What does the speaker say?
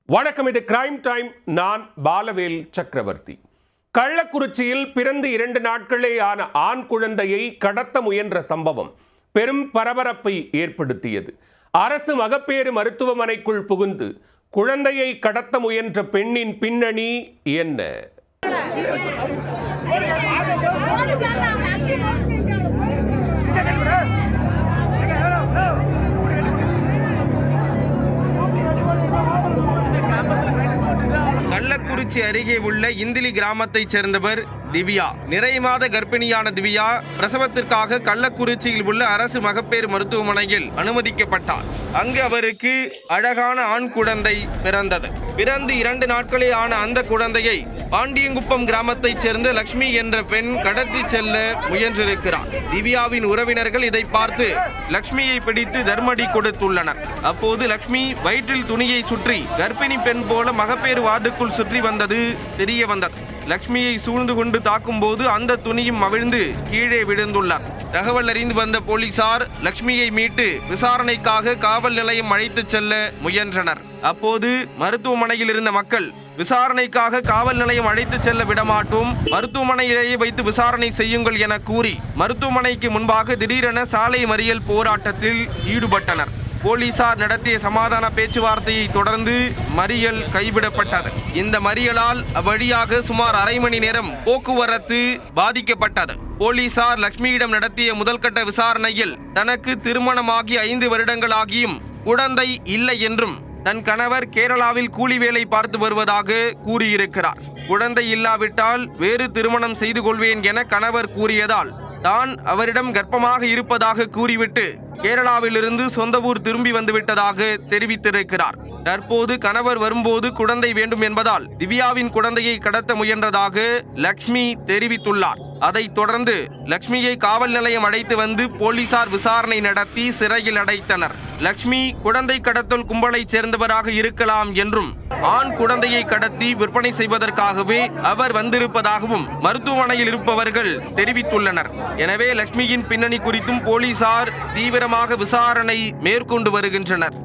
வணக்கம், இது crime time. நான் பாலவேல் சக்கரவர்த்தி. கள்ளக்குறிச்சியில் பிறந்து 2 நாட்களே ஆன ஆண் குழந்தையை கடத்த முயன்ற சம்பவம் பெரும் பரபரப்பை ஏற்படுத்தியது. அரசு மகப்பேறு மருத்துவமனைக்குள் புகுந்து குழந்தையை கடத்த முயன்ற பெண்ணின் பின்னணி என்ன? கள்ளக்குறிச்சி அருகே உள்ள இந்திலி கிராமத்தைச் சேர்ந்தவர் திவ்யா. நிறைமாத கர்ப்பிணியான திவ்யா பிரசவத்திற்காக கள்ளக்குறிச்சியில் உள்ள அரசு மகப்பேறு மருத்துவமனையில் அனுமதிக்கப்பட்டார். அங்கு அவருக்கு அழகான ஆண் குழந்தை பிறந்தது. பிறந்து 2 நாட்களே ஆன அந்த குழந்தையை பாண்டியங்குப்பம் கிராமத்தைச் சேர்ந்த லட்சுமி என்ற பெண் கடத்தி செல்ல முயன்றிருக்கிறார். திவ்யாவின் உறவினர்கள் இதை பார்த்து லட்சுமியை பிடித்து தர்மடி கொடுத்துள்ளனர். அப்போது லட்சுமி வயிற்றில் துணியை சுற்றி கர்ப்பிணி பெண் போல மகப்பேறு வார்டுக்குள் சுற்றி வந்தது தெரிய வந்தது. லட்சுமியை சூழ்ந்து கொண்டு தாக்கும் போது அந்த துணியும் அவிழ்ந்து கீழே விழுந்துள்ளார். தகவல் அறிந்து வந்த போலீசார் லட்சுமியை மீட்டு விசாரணைக்காக காவல் நிலையம் அழைத்துச் செல்ல முயன்றனர். அப்போது மருத்துவமனையில் இருந்த மக்கள் விசாரணைக்காக காவல் நிலையம் அழைத்துச் செல்ல விடமாட்டோம், மருத்துவமனையிலேயே வைத்து விசாரணை செய்யுங்கள் என கூறி மருத்துவமனைக்கு முன்பாக திடீரென சாலை மறியல் போராட்டத்தில் ஈடுபட்டனர். போலீசார் நடத்திய சமாதான பேச்சுவார்த்தையை தொடர்ந்து மறியல் கைவிடப்பட்டது. இந்த மறியலால் அவ்வழியாக சுமார் அரை மணி நேரம் போக்குவரத்து பாதிக்கப்பட்டது. போலீசார் லட்சுமியிடம் நடத்திய முதல்கட்ட விசாரணையில் தனக்கு திருமணமாகி 5 வருடங்களாகியும் குழந்தை இல்லை என்றும் தன் கணவர் கேரளாவில் கூலி வேலை பார்த்து வருவதாக கூறியிருக்கிறார். குழந்தை இல்லாவிட்டால் வேறு திருமணம் செய்து கொள்வேன் என கணவர் கூறியதால் தான் அவரிடம் கர்ப்பமாக இருப்பதாக கூறிவிட்டு கேரளாவிலிருந்து சொந்த ஊர் திரும்பி வந்துவிட்டதாக தெரிவித்திருக்கிறார். தற்போது கணவர் வரும்போது குழந்தை வேண்டும் என்பதால் திவ்யாவின் குழந்தையை கடத்த முயன்றதாக லட்சுமி தெரிவித்துள்ளார். அதைத் தொடர்ந்து லட்சுமியை காவல் நிலையம் அழைத்து வந்து போலீசார் விசாரணை நடத்தி சிறையில் அடைத்தனர். லட்சுமி குழந்தை கடத்தல் கும்பலைச் சேர்ந்தவராக இருக்கலாம் என்றும் ஆண் குழந்தையை கடத்தி விற்பனை செய்வதற்காகவே அவர் வந்திருப்பதாகவும் மருத்துவமனையில் இருப்பவர்கள் தெரிவித்துள்ளனர். எனவே லட்சுமியின் பின்னணி குறித்தும் போலீசார் தீவிரமாக விசாரணை மேற்கொண்டு வருகின்றனர்.